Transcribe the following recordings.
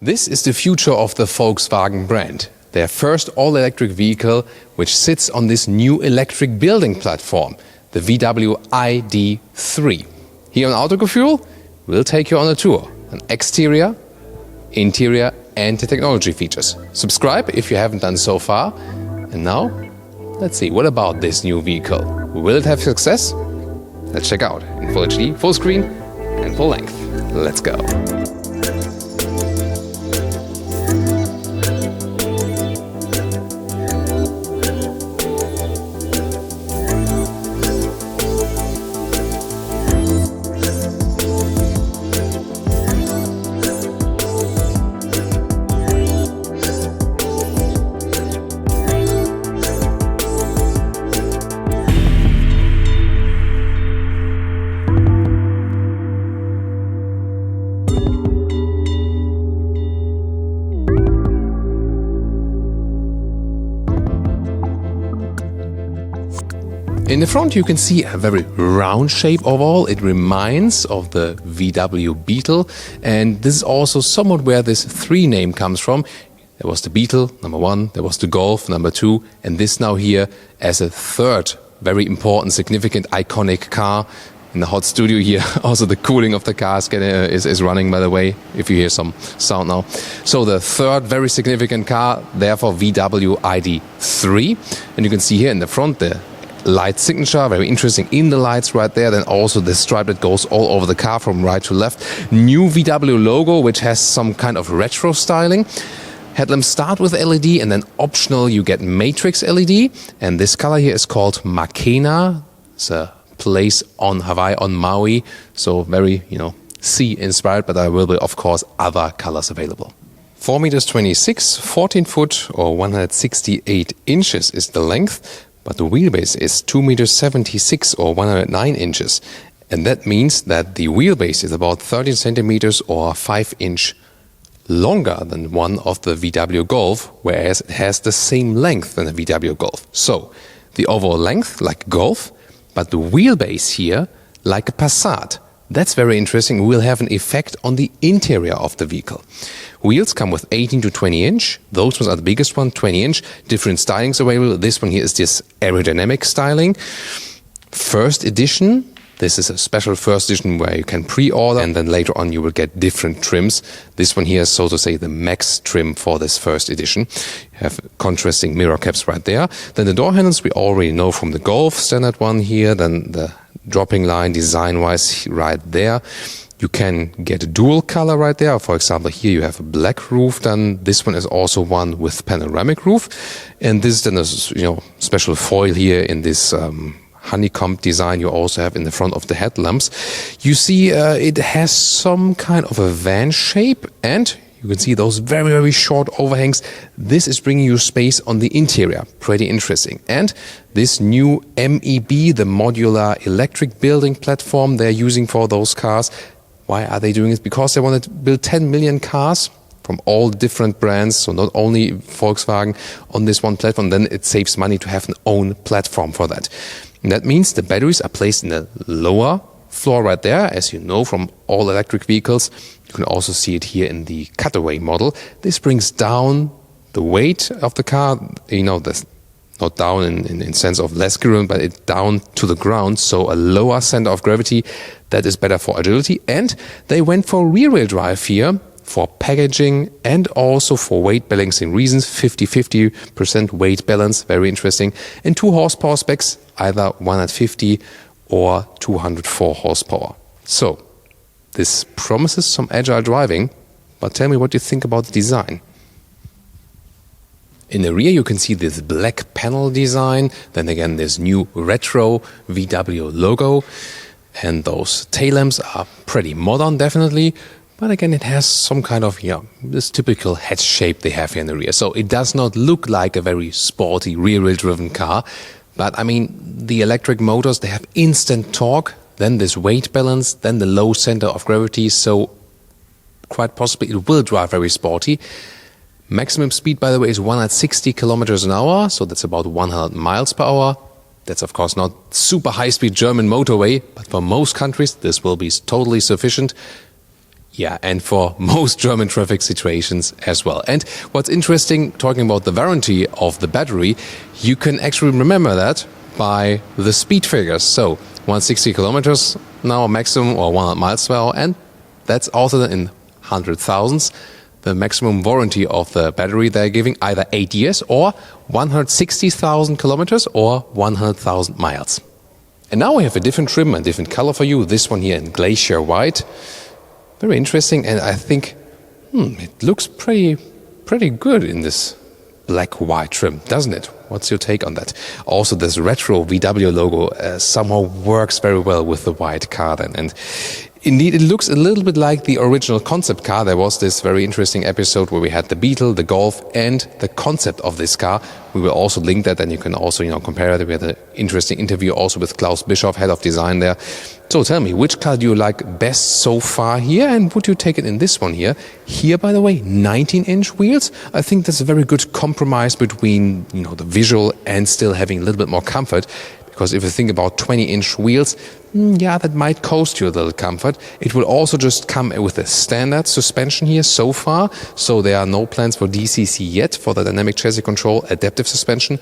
This is the future of the Volkswagen brand. Their first all-electric vehicle, which sits on this new electric building platform, the VW ID.3. Here on Autogefuehl, we'll take you on a tour on exterior, interior and the technology features. Subscribe if you haven't done so far. And now, let's see, what about this new vehicle? Will it have success? Let's check out in Full HD, full screen and full length. Let's go. In the front you can see a very round shape overall. It reminds of the VW Beetle, and this is also somewhat where this 3 name comes from. There was the Beetle, number 1, there was the Golf, number 2, and this now here as a 3rd very important, significant, iconic car. In the hot studio here, also the cooling of the car is running, by the way, if you hear some sound now. So the 3rd very significant car, therefore VW ID.3. And you can see here in the front the light signature, very interesting in the lights right there. Then also the stripe that goes all over the car from right to left. New VW logo, which has some kind of retro styling. Headlamps start with LED and then optional you get matrix LED. And this color here is called Makena. It's a place on Hawaii, on Maui. So very, sea inspired, but there will be, of course, other colors available. 4 meters 26, 14 foot or 168 inches is the length. But the wheelbase is 2 meters 76 or 109 inches. And that means that the wheelbase is about 13 centimeters or 5 inch longer than one of the VW Golf, whereas it has the same length than the VW Golf. So the overall length like Golf, but the wheelbase here like a Passat. That's very interesting. We'll have an effect on the interior of the vehicle. Wheels come with 18 to 20 inch. Those ones are the biggest one, 20 inch. Different stylings available. This one here is this aerodynamic styling. First edition. This is a special first edition where you can pre-order and then later on you will get different trims. This one here is, so to say, the max trim for this first edition. You have contrasting mirror caps right there. Then the door handles we already know from the Golf, standard one here. Then the dropping line design-wise right there. You can get a dual color right there. For example, here you have a black roof. Then this one is also one with panoramic roof. And this is then a special foil here in this honeycomb design you also have in the front of the headlamps. You see it has some kind of a van shape, and you can see those very, very short overhangs. This is bringing you space on the interior. Pretty interesting. And this new MEB, the modular electric building platform they're using for those cars. Why are they doing it? Because they want to build 10 million cars from all different brands, so not only Volkswagen on this one platform. Then it saves money to have an own platform for that. And that means the batteries are placed in the lower floor right there, as you know from all electric vehicles. You can also see it here in the cutaway model. This brings down the weight of the car, that's not down in sense of less gearing, but it down to the ground, so a lower center of gravity. That is better for agility. And they went for rear-wheel drive here, for packaging and also for weight balancing reasons. 50-50% weight balance, very interesting. And 2 horsepower specs, either 150 or 204 horsepower. So this promises some agile driving, but tell me what you think about the design. In the rear you can see this black panel design, then again this new retro VW logo, and those tail lamps are pretty modern definitely, but again it has some kind of, this typical head shape they have here in the rear. So it does not look like a very sporty rear-wheel driven car, but I mean the electric motors, they have instant torque, then this weight balance, then the low center of gravity, so quite possibly it will drive very sporty. Maximum speed, by the way, is 160 kilometers an hour, so that's about 100 miles per hour. That's of course not super high-speed German motorway, but for most countries this will be totally sufficient. Yeah, and for most German traffic situations as well. And what's interesting, talking about the warranty of the battery, you can actually remember that by the speed figures. So 160 kilometers now maximum, or 100 miles per hour, and that's also in 100,000s. The maximum warranty of the battery they're giving, either 8 years or 160,000 kilometers or 100,000 miles. And now we have a different trim and different color for you. This one here in glacier white. Very interesting, and I think it looks pretty good in this black-white trim, doesn't it? What's your take on that? Also, this retro VW logo somehow works very well with the white car then. And indeed, it looks a little bit like the original concept car. There was this very interesting episode where we had the Beetle, the Golf, and the concept of this car. We will also link that, and you can also, compare it. We had an interesting interview also with Klaus Bischoff, head of design there. So tell me, which car do you like best so far here, and would you take it in this one here? Here, by the way, 19-inch wheels. I think that's a very good compromise between, the visual and still having a little bit more comfort. Because if you think about 20-inch wheels, that might cost you a little comfort. It will also just come with a standard suspension here so far. So there are no plans for DCC yet for the dynamic chassis control, adaptive suspension.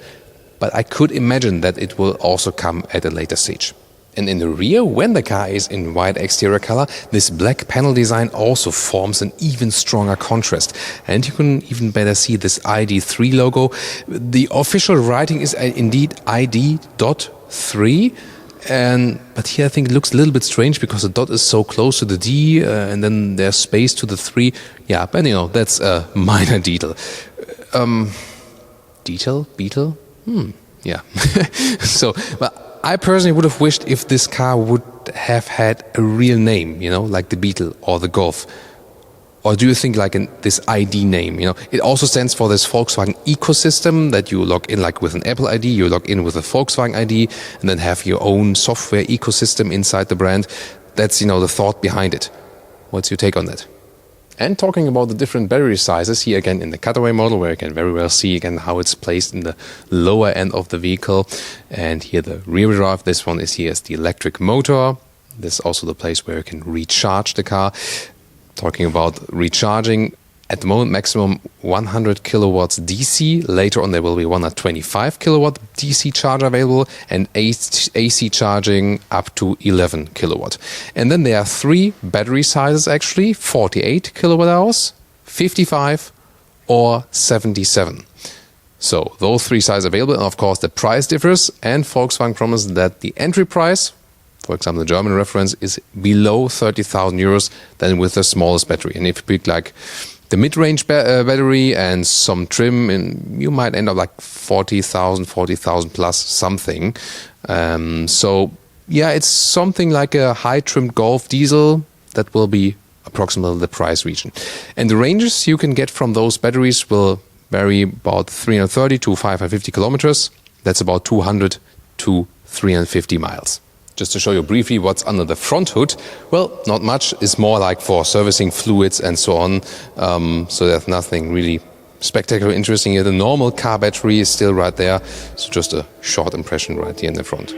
But I could imagine that it will also come at a later stage. And in the rear, when the car is in white exterior color, this black panel design also forms an even stronger contrast. And you can even better see this ID3 logo. The official writing is indeed ID.3. But here I think it looks a little bit strange because the dot is so close to the D, and then there's space to the 3. Yeah, but that's a minor detail. Beetle? Yeah. So, but I personally would have wished if this car would have had a real name, like the Beetle or the Golf. Or do you think like this ID name, It also stands for this Volkswagen ecosystem that you log in like with an Apple ID, you log in with a Volkswagen ID, and then have your own software ecosystem inside the brand. That's, the thought behind it. What's your take on that? And talking about the different battery sizes, here again in the cutaway model, where you can very well see again how it's placed in the lower end of the vehicle. And here the rear drive, this one is here as the electric motor. This is also the place where you can recharge the car. Talking about recharging, at the moment maximum 100 kilowatts DC. Later on there will be 125 kilowatt DC charger available, and AC charging up to 11 kilowatt. And then there are 3 battery sizes actually, 48 kilowatt hours, 55 or 77. So those 3 sizes available, and of course the price differs, and Volkswagen promised that the entry price, for example, the German reference, is below 30,000 euros than with the smallest battery. And if you pick like the mid-range battery and some trim, and you might end up like 40,000 plus something. So yeah, it's something like a high-trimmed Golf diesel that will be approximately the price region. And the ranges you can get from those batteries will vary about 330 to 550 kilometers. That's about 200 to 350 miles. Just to show you briefly what's under the front hood, well, not much. It's more like for servicing fluids and so on. So there's nothing really spectacular interesting here. The normal car battery is still right there. So just a short impression right here in the front.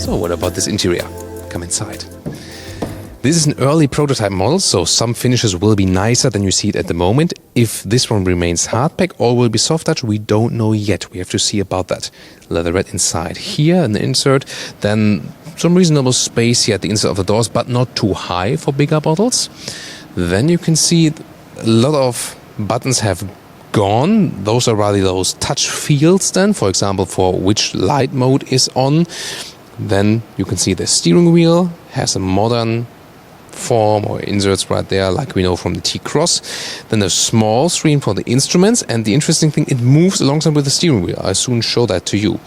So what about this interior? Come inside. This is an early prototype model, so some finishes will be nicer than you see it at the moment. If this one remains hardpack or will be soft touch, we don't know yet. We have to see about that. Leatherette inside here, an insert. Then some reasonable space here at the inside of the doors, but not too high for bigger bottles. Then you can see a lot of buttons have gone. Those are rather those touch fields then, for example, for which light mode is on. Then you can see the steering wheel has a modern form or inserts right there, like we know from the T-Cross. Then a small screen for the instruments, and the interesting thing, it moves alongside with the steering wheel. I'll soon show that to you.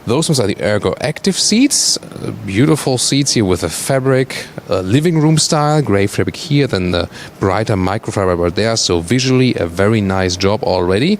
Those ones are the Ergo Active seats. Beautiful seats here with a fabric, living room style, grey fabric here, then the brighter microfiber right there. So visually a very nice job already.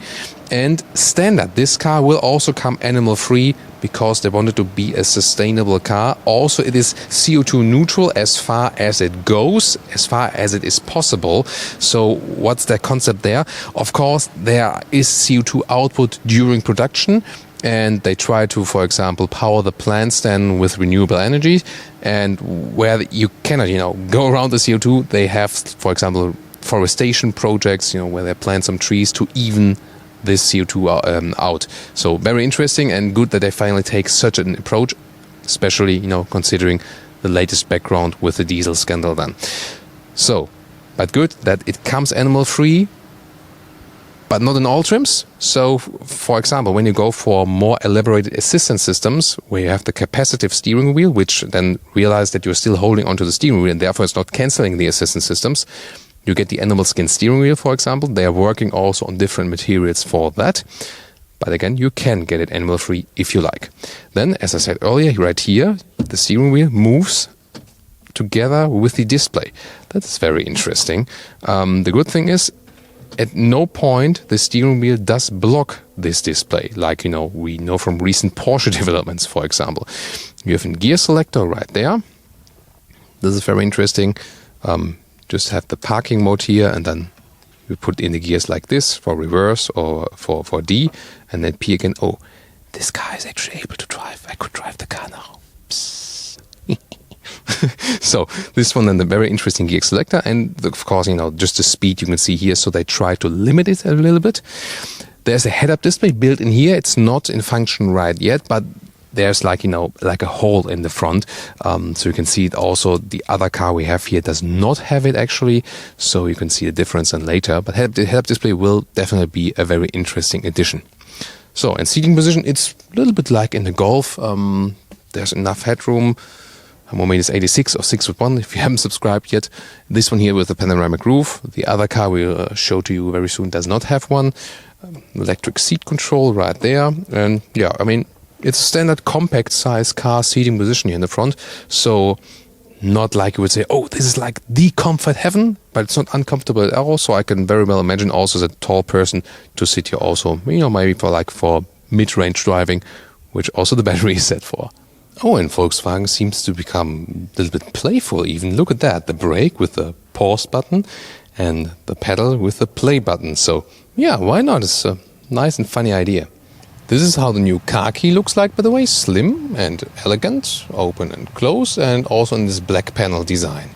And standard, this car will also come animal free because they wanted to be a sustainable car. Also, it is CO2 neutral as far as it goes, as far as it is possible. So what's their concept there? Of course, there is CO2 output during production, and they try to, for example, power the plants then with renewable energy. And where you cannot, go around the CO2, they have, for example, forestation projects, where they plant some trees to even this CO2 out. So very interesting and good that they finally take such an approach, especially, considering the latest background with the diesel scandal then. So, but good that it comes animal free, but not in all trims. So, for example, when you go for more elaborated assistance systems, where you have the capacitive steering wheel, which then realize that you're still holding onto the steering wheel and therefore it's not cancelling the assistance systems, you get the animal skin steering wheel, for example. They are working also on different materials for that. But again, you can get it animal free if you like. Then, as I said earlier, right here, the steering wheel moves together with the display. That's very interesting. The good thing is, at no point the steering wheel does block this display, like we know from recent Porsche developments, for example. You have a gear selector right there. This is very interesting. Just have the parking mode here, and then you put in the gears like this for reverse or for D, and then P again. Oh, this car is actually able to drive. I could drive the car now. So this one, then the very interesting gear selector, and of course, just the speed you can see here. So they try to limit it a little bit. There's a head-up display built in here. It's not in function right yet, but there's like a hole in the front, so you can see it. Also, the other car we have here does not have it actually, so you can see the difference then later. But head-up display will definitely be a very interesting addition. So, in seating position, it's a little bit like in the Golf. There's enough headroom. Moment is 86 or 6'1" if you haven't subscribed yet. This one here with the panoramic roof. The other car we'll show to you very soon does not have one. Electric seat control right there, and yeah, it's a standard compact size car seating position here in the front. So not like you would say, oh, this is like the comfort heaven, but it's not uncomfortable at all. So I can very well imagine also as a tall person to sit here also, maybe for mid-range driving, which also the battery is set for. Oh, and Volkswagen seems to become a little bit playful even. Look at that, the brake with the pause button and the pedal with the play button. So yeah, why not? It's a nice and funny idea. This is how the new car key looks like, by the way. Slim and elegant, open and close, and also in this black panel design.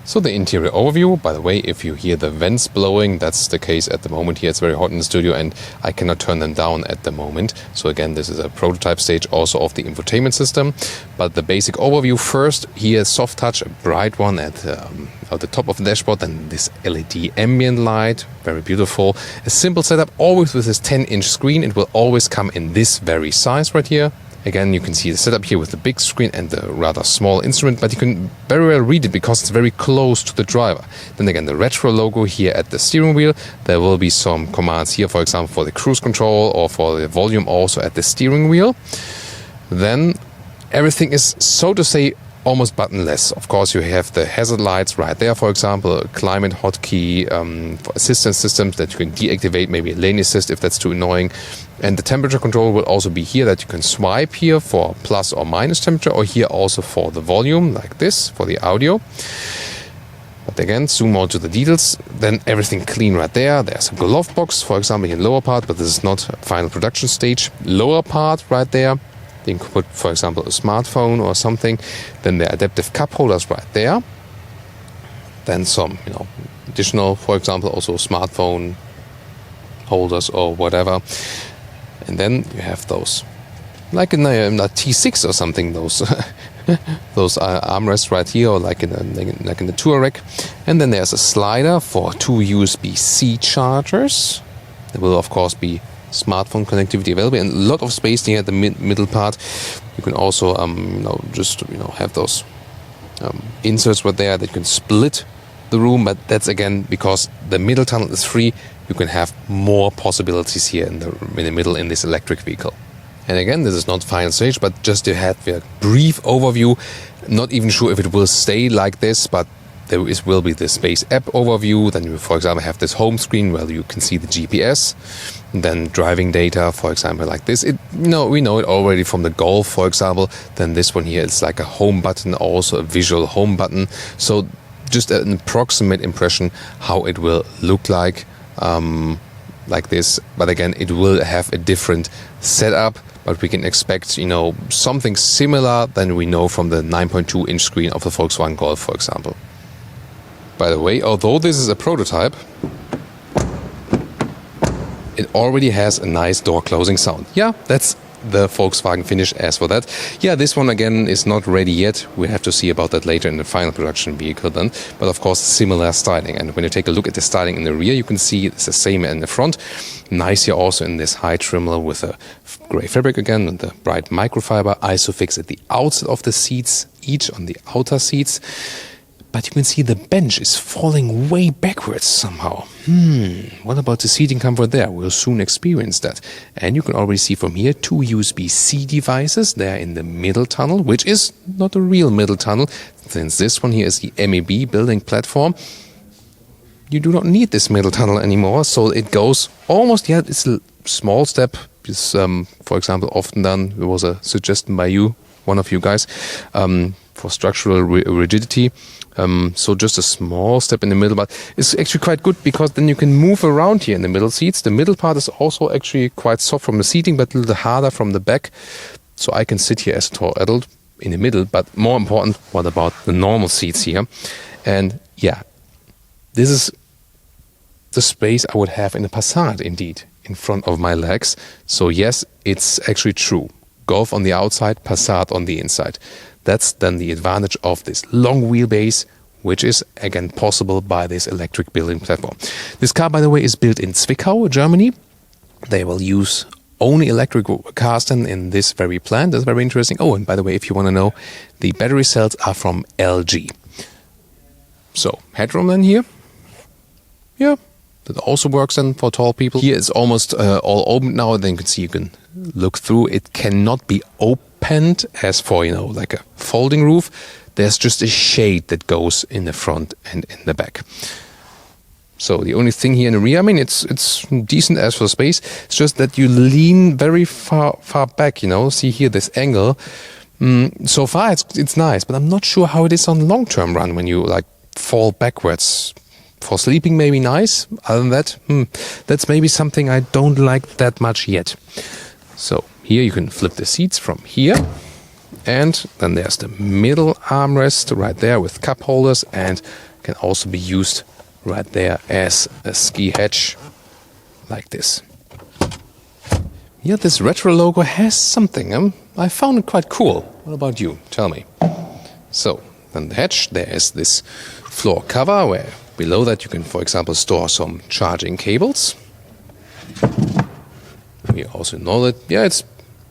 So the interior overview, by the way, if you hear the vents blowing, that's the case at the moment here. It's very hot in the studio and I cannot turn them down at the moment. So again, this is a prototype stage also of the infotainment system. But the basic overview first, here soft touch, a bright one at the top of the dashboard, then this LED ambient light, very beautiful. A simple setup, always with this 10-inch screen. It will always come in this very size right here. Again, you can see the setup here with the big screen and the rather small instrument, but you can very well read it because it's very close to the driver. Then again, the retro logo here at the steering wheel. There will be some commands here, for example, for the cruise control or for the volume also at the steering wheel. Then everything is, so to say, almost buttonless. Of course, you have the hazard lights right there, for example, a climate hotkey for assistance systems that you can deactivate, maybe a lane assist if that's too annoying. And the temperature control will also be here, that you can swipe here for plus or minus temperature, or here also for the volume, like this, for the audio. But again, zoom out to the details, then everything clean right there. There's a glove box, for example, in lower part, but this is not a final production stage. Lower part right there. You can put, for example, a smartphone or something. Then the adaptive cup holders right there. Then some, additional, for example, also smartphone holders or whatever. And then you have those, like in a T6 or something, those those armrests right here, or like in the Touareg. And then there's a slider for 2 USB-C chargers. There will, of course, be smartphone connectivity available, and a lot of space near the middle part. You can also have those inserts right there that you can split the room, but that's again because the middle tunnel is free. You can have more possibilities here in the middle in this electric vehicle. And again, this is not final stage, but just to have a brief overview. Not even sure if it will stay like this, but there will be the Space app overview. Then you, for example, have this home screen where you can see the GPS. And then driving data, for example, like this. We know it already from the Golf, for example. Then this one here, it's like a home button, also a visual home button. So just an approximate impression how it will look like this. But again, it will have a different setup. But we can expect, something similar than we know from the 9.2-inch screen of the Volkswagen Golf, for example. By the way, although this is a prototype, it already has a nice door closing sound. Yeah, that's the Volkswagen finish as for that. Yeah, this one again is not ready yet. We have to see about that later in the final production vehicle then. But of course, similar styling. And when you take a look at the styling in the rear, you can see it's the same in the front. Nice here also in this high trim level with a grey fabric again and the bright microfiber ISOFIX at the outside of the seats, each on the outer seats. But you can see the bench is falling way backwards somehow. What about the seating comfort there? We'll soon experience that. And you can already see from here 2 USB-C devices there in the middle tunnel, which is not a real middle tunnel, since this one here is the MEB building platform. You do not need this middle tunnel anymore, so it goes almost, it's a small step. It's, for example, often done, it was a suggestion by you, one of you guys, for structural rigidity. So just a small step in the middle, but it's actually quite good because then you can move around here in the middle seats. The middle part is also actually quite soft from the seating, but a little harder from the back. So I can sit here as a tall adult in the middle, but more important, what about the normal seats here? And yeah, this is the space I would have in a Passat indeed, in front of my legs. So yes, it's actually true. Golf on the outside, Passat on the inside. That's then the advantage of this long wheelbase, which is again possible by this electric building platform. This car, by the way, is built in Zwickau, Germany. They will use only electric cars then in this very plant. That's very interesting. Oh, and by the way, if you want to know, the battery cells are from LG. So, headroom then here. Yeah, that also works then for tall people. Here it's almost all open now. Then you can see you can look through. It cannot be opened as for, like a folding roof. There's just a shade that goes in the front and in the back. So the only thing here in the rear, I mean, it's decent as for space. It's just that you lean very far back, See here this angle. So far it's nice, but I'm not sure how it is on long-term run when you like fall backwards. For sleeping, maybe nice. Other than that, that's maybe something I don't like that much yet. So here you can flip the seats from here. And then there's the middle armrest right there with cup holders and can also be used right there as a ski hatch like this. Yeah, this retro logo has something. I found it quite cool. What about you? Tell me. So, then the hatch, there is this floor cover where below that you can, for example, store some charging cables. We also know that, it's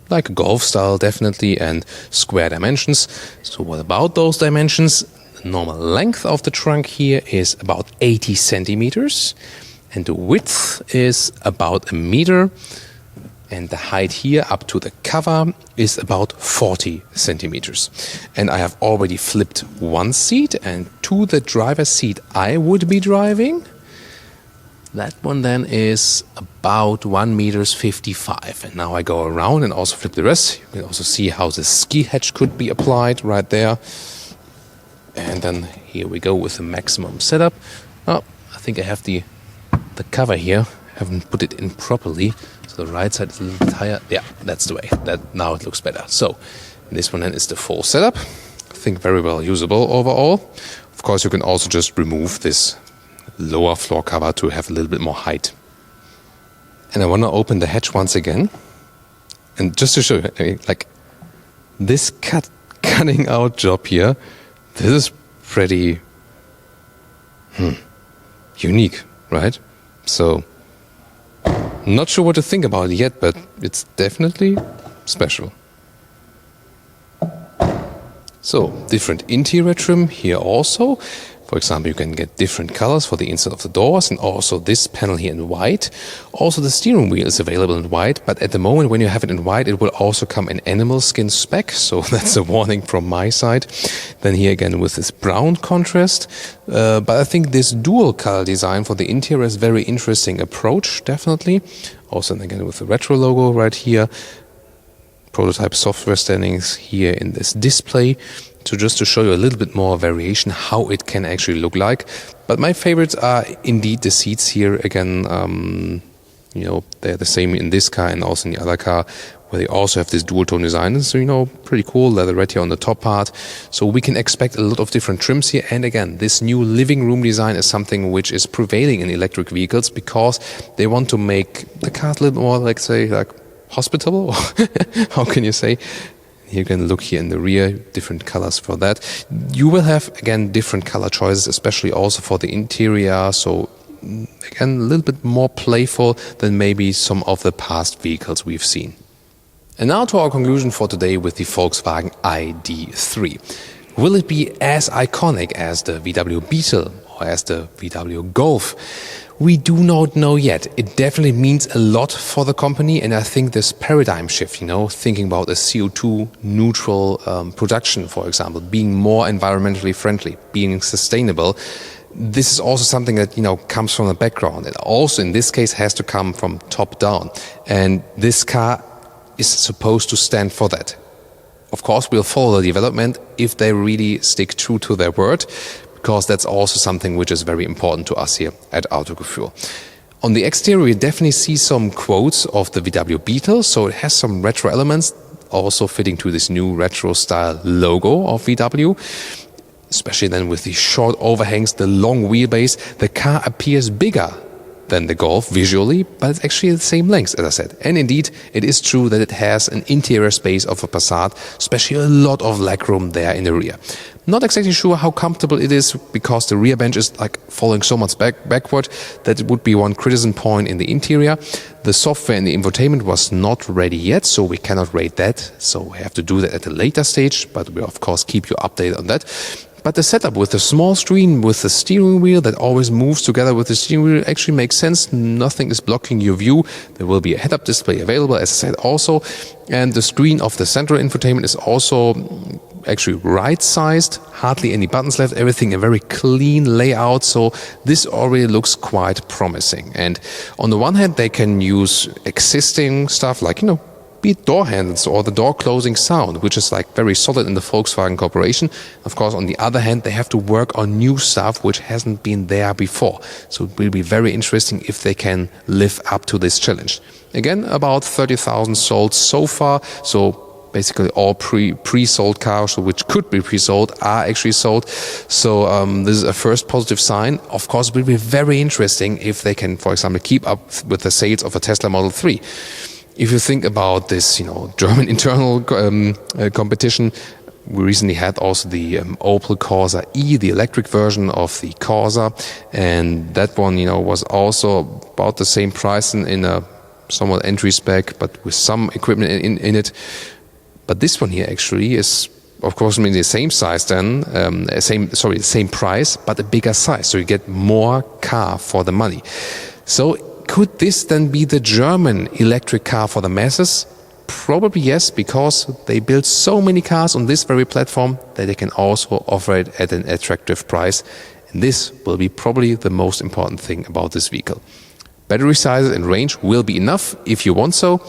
like a Golf style definitely and square dimensions. So what about those dimensions? The normal length of the trunk here is about 80 centimeters and the width is about 1 meter. And the height here up to the cover is about 40 centimeters. And I have already flipped one seat, and to the driver's seat I would be driving. That one then is about 1 meter 55. And now I go around and also flip the rest. You can also see how the ski hatch could be applied right there. And then here we go with the maximum setup. Oh, I think I have the cover here. I haven't put it in properly. So the right side is a little bit higher. Yeah, that's the way. Now it looks better. So this one then is the full setup. I think very well usable overall. Of course, you can also just remove this lower floor cover to have a little bit more height. And I want to open the hatch once again. And just to show you, like this cutting out job here, this is pretty unique, right? So not sure what to think about it yet, but it's definitely special. So, different interior trim here also. For example, you can get different colors for the inside of the doors, and also this panel here in white. Also, the steering wheel is available in white, but at the moment when you have it in white, it will also come in animal skin spec, so that's a warning from my side. Then here again with this brown contrast. But I think this dual color design for the interior is very interesting approach, definitely. Also, again with the retro logo right here. Prototype software standings here in this display. So just to show you a little bit more variation, how it can actually look like. But my favorites are indeed the seats here. Again, they're the same in this car and also in the other car, where they also have this dual tone design. So, pretty cool. Leather red here on the top part. So we can expect a lot of different trims here. And again, this new living room design is something which is prevailing in electric vehicles because they want to make the cars a little more, like hospitable. How can you say? You can look here in the rear, different colors for that. You will have, again, different color choices, especially also for the interior. So, again, a little bit more playful than maybe some of the past vehicles we've seen. And now to our conclusion for today with the Volkswagen ID.3. Will it be as iconic as the VW Beetle or as the VW Golf? We do not know yet. It definitely means a lot for the company, and I think this paradigm shift, thinking about a CO2 neutral production, for example, being more environmentally friendly, being sustainable, this is also something that, comes from the background. It also, in this case, has to come from top down. And this car is supposed to stand for that. Of course, we'll follow the development if they really stick true to their word, because that's also something which is very important to us here at Autogefuehl. On the exterior, we definitely see some quotes of the VW Beetle, so it has some retro elements, also fitting to this new retro style logo of VW. Especially then with the short overhangs, the long wheelbase, the car appears bigger than the Golf visually, but it's actually the same length, as I said. And indeed, it is true that it has an interior space of a Passat, especially a lot of legroom there in the rear. Not exactly sure how comfortable it is, because the rear bench is falling so much backward that it would be one criticism point in the interior. The software and the infotainment was not ready yet, so we cannot rate that. So we have to do that at a later stage, but we'll of course keep you updated on that. But the setup with the small screen, with the steering wheel that always moves together with the steering wheel, actually makes sense. Nothing is blocking your view. There will be a head-up display available, as I said also. And the screen of the central infotainment is also actually right-sized. Hardly any buttons left. Everything a very clean layout. So this already looks quite promising. And on the one hand, they can use existing stuff like, be it door handles or the door closing sound, which is very solid in the Volkswagen Corporation. Of course, on the other hand, they have to work on new stuff which hasn't been there before. So it will be very interesting if they can live up to this challenge. Again, about 30,000 sold so far. So basically all pre-sold cars, which could be pre-sold, are actually sold. So this is a first positive sign. Of course, it will be very interesting if they can, for example, keep up with the sales of a Tesla Model 3. If you think about this, German internal competition, we recently had also the Opel Corsa E, the electric version of the Corsa, and that one, was also about the same price in a somewhat entry spec, but with some equipment in it. But this one here actually is, of course, the same size then, the same price, but a bigger size. So you get more car for the money. So could this then be the German electric car for the masses? Probably yes, because they build so many cars on this very platform that they can also offer it at an attractive price. And this will be probably the most important thing about this vehicle. Battery sizes and range will be enough if you want so.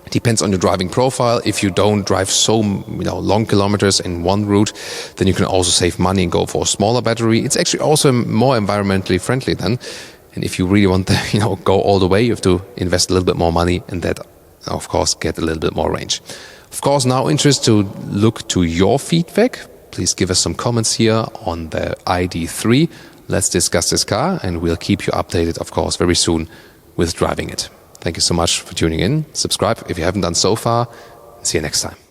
It depends on your driving profile. If you don't drive so long kilometers in one route, then you can also save money and go for a smaller battery. It's actually also more environmentally friendly then. And if you really want to, go all the way, you have to invest a little bit more money, and that, of course, get a little bit more range. Of course, now interested to look to your feedback. Please give us some comments here on the ID.3. Let's discuss this car, and we'll keep you updated, of course, very soon with driving it. Thank you so much for tuning in. Subscribe if you haven't done so far. See you next time.